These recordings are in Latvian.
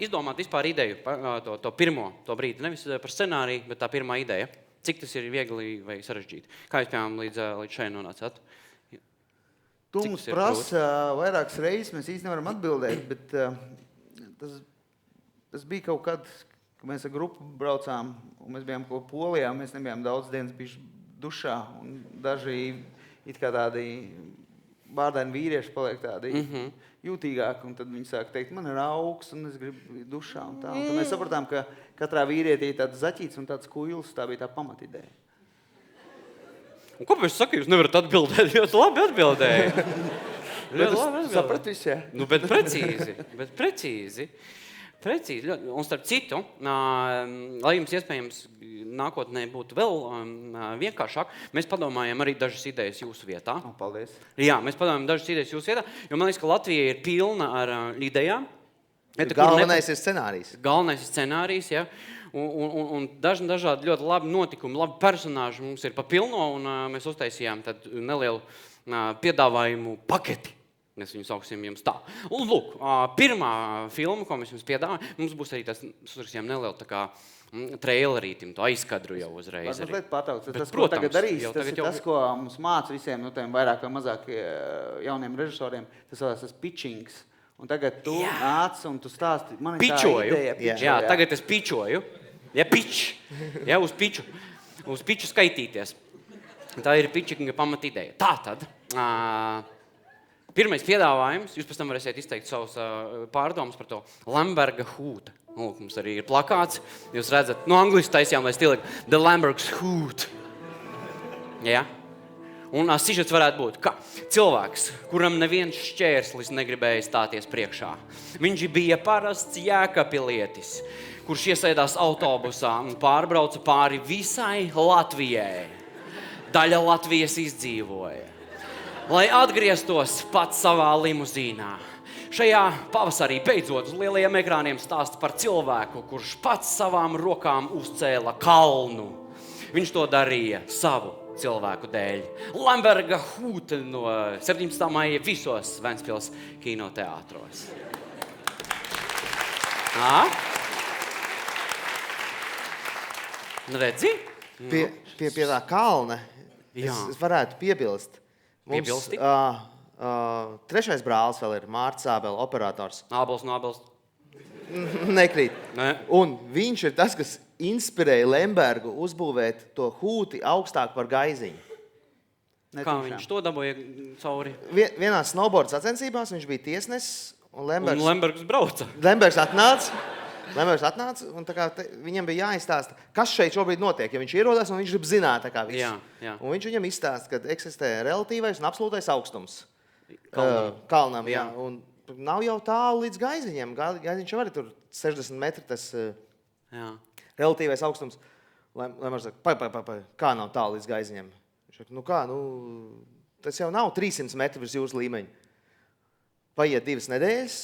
izdomāt vispār ideju, to pirmo, to brīdi, nevis par scenāriju, bet tā pirmā ideja. Cik tas ir viegli vai sarežģīti? Kā jūs, piemēram, līdz šeit nonācāt? Tu mums prasa vairākas reizes, mēs īsti nevaram atbildēt, bet tas bija kaut kad, kad mēs ar grupu braucām, un mēs bijām kaut Polijā, mēs nebijām daudz dienas bijuši dušā, un daži it kā tādi bārdaini vīrieši paliek tādi jūtīgāki, un tad viņi sāk teikt, man ir augs, un es gribu dušā, un tā. Un tad mēs sapratām, ka katrā vīrietī ir tāds zaķīts un tāds kuils, tā bija tā pamatideja. Un kāpēc saka, jūs nevarat atbildēt? Jūs labi atbildēja. Saprat visu, jā? Nu, bet precīzi. Un starp citu, lai jums iespējams nākotnē būtu vēl vienkāršāk, mēs padomājam arī dažas idejas jūsu vietā. Paldies. Jā, mēs padomājam dažas idejas jūsu vietā, jo man liekas, ka Latvija ir pilna ar idejām. Galvenais ir scenārijs. Galvenais ir scenārijs, jā. Un dažādi ļoti labi notikumi, labi personāži mums ir pa pilno, un mēs uztaisījām tad nelielu piedāvājumu paketi. Mēs viņu sauksim jums tā. Un lūk, pirmā filma, ko mēs jums piedāvājam, mums būs arī tas, uzrakstījām nelielu tā kā trailerītim, to aizkadru jau uzreiz. Mazliet pataukt, tas, protams, ko tagad darīs, jau tas ir tas, ko mums māca visiem, no tiem vairāk vai mazāk jauniem režisoriem, tas vēl tas pitchings. Un tagad tu nāc un tu stāsti, man ir tā ideja. Jā, tagad es pičoju. Ja, pitch. Ja, uz piču skaitīties. Tā ir pitchinga pamatideja. Tātad, pirmais piedāvājums, jūs pēc tam varēsiet izteikt savus pārdomas par to Lemberga Hood. Lūk, mums arī ir plakāts. Jūs redzat, angliski taisījām, lai stilīgi The Lembergs Hood. Ja? Un sižets varētu būt, ka cilvēks, kuram neviens šķērslis negribēja stāties priekšā. Viņš bija parasts jēkapilietis, kurš iesēdās autobusā un pārbrauca pāri visai Latvijai. Daļa Latvijas izdzīvoja. Lai atgrieztos pats savā limuzīnā. Šajā pavasarī beidzot uz lielajiem ekrāniem stāsta par cilvēku, kurš pats savām rokām uzcēla kalnu. Viņš to darīja savu cilvēku dēļ. Lemberga Hood no 17. maija visos Ventspils kinoteātros. Redzi? Pie tā kalna es varētu piebilst. Piebilsti? Trešais brālis vēl ir Mārts Ābela, operators. Ābels no Ābels. Nekrīt. Ne. Un viņš ir tas, kas inspirēja Lembergu uzbūvēt to hūti augstāk par gaiziņu. Kā viņš to dabūja cauri? Vienā snowboard sacensībās viņš bija tiesnesis. Un Lembergs brauca. Lembergs atnāca un tā kā viņam bija jāizstāsta, kas šeit šobrīd notiek. Ja viņš ierodās un viņš grib zināt tā kā visu. Jā. Un viņš viņam izstāsta, ka eksistē relatīvais un absolūtais augstums. Kalnam, jā. Un nav jau tālu līdz gaiziņiem. Gaiziņš jau arī tur 60 metri tas relatīvais augstums. Lembergs saka, kā nav tālu līdz gaiziņiem? Viņš saka, tas jau nav 300 metri virs jūras līmeņa. Paiet 2 nedēļas,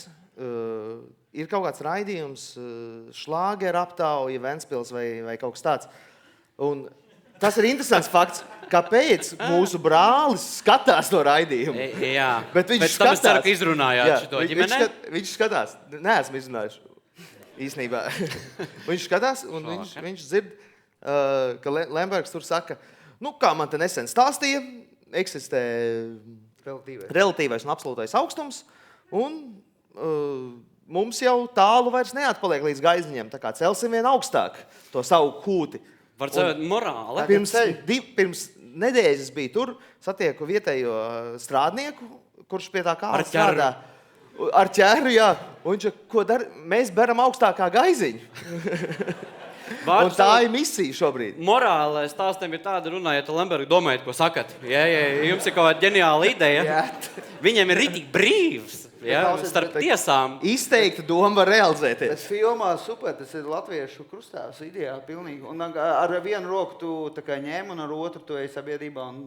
ir kaut kāds raidījums, šlāgera aptauja, Ventspils vai kaut kas tāds. Un tas ir interesants fakts, kāpēc mūsu brālis skatās to raidījumu. Jā, bet viņš tam es ceru, ka izrunājāt šito ģimenē. Viņš skatās, neesmu izrunājuši īstenībā. Viņš skatās un viņš dzird, ka Lembergs tur saka, kā man te nesen stāstīja, eksistē relatīvais un absolūtais augstums, un mums jau tālu vairs neatpaliek līdz gaiziņiem, tā kā celsim vien augstāk to savu hūti. Var cēlēt morāli. Pirms nedēļas es biju tur, satieku vietējo strādnieku, kurš pie tā kāla strādā. Ar ķēru, jā. Un viņš, ko dara? Mēs beram augstākā gaiziņu. Un tā ir misija šobrīd. Morālē stāstiem ir tāda, runājot ar Lembergu, domājot, ko sakat. Ja jums ir kaut kāda ģeniāla ideja, viņiem ir ritīgi brīvs. Starp tiesām. Izteikta doma var realizēties. Tas filmā super, tas ir latviešu krustāvs ideāli pilnīgi. Un ar vienu roku tu tā kā ņēmi un ar otru tu ej sabiedrībā un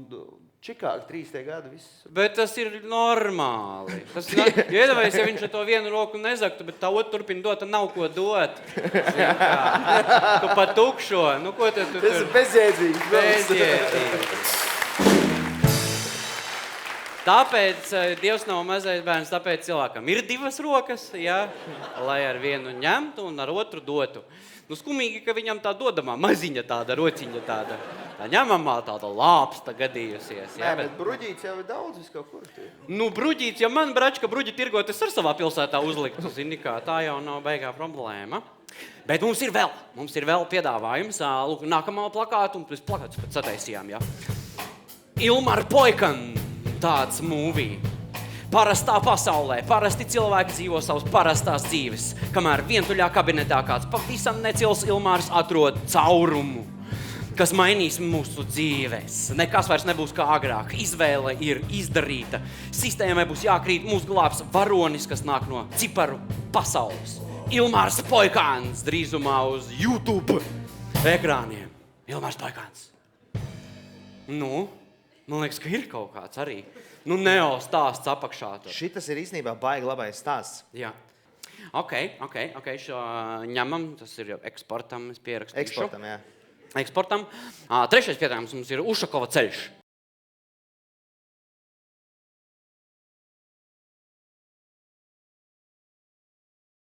čikāk 3 gadi viss. Bet tas ir normāli. Iedomājies, ja viņš ar to vienu roku nezaktu, bet tā otru turpina dot, nav ko dot. Tu pa tukšo. Ko tu tur? Tas ir bezjēdzīgs. Tāpēc Dievs nav mazais bērns, tāpēc cilvēkam ir 2 rokas, ja, lai ar vienu ņemtu un ar otru dotu. Nu, skumīgi, ka viņam tā dodamā maziņa tāda, rociņa tāda, tā ņemamā tāda lāpsta gadījusies. Ja, bet bruģīts jau ir daudz vis kaut kur. Nu, bruģīts, ja man bračka bruģi tirgot, es ar savā pilsētā uzliktu, zini kā, tā jau nav beigā problēma. Bet mums ir vēl piedāvājums, lūk, nākamā plakātu, un plakātus pat sataisījām, ja. Ilmar Poikan, tāds movie. Parastā pasaulē, parasti cilvēki dzīvo savas parastās dzīves, kamēr vientuļā kabinetā kāds pavisam necils Ilmārs atrod caurumu, kas mainīs mūsu dzīves. Nekas vairs nebūs kā agrāk, izvēle ir izdarīta, sistēmai būs jākrīt, mūs glābs varonis, kas nāk no ciparu pasaules. Ilmārs Poikāns drīzumā uz YouTube ekrāniem. Ilmārs Poikāns. Nu, man liekas, ka ir kaut kāds arī. Nu, neo stāsts apakšā tur. Šitas ir īstenībā baigi labais stāsts. Jā. Ok, šo ņemam, tas ir jau eksportam, es pierakstīšu. Eksportam, jā. Eksportam. Trešais piedāvājums mums ir Ušakova ceļš.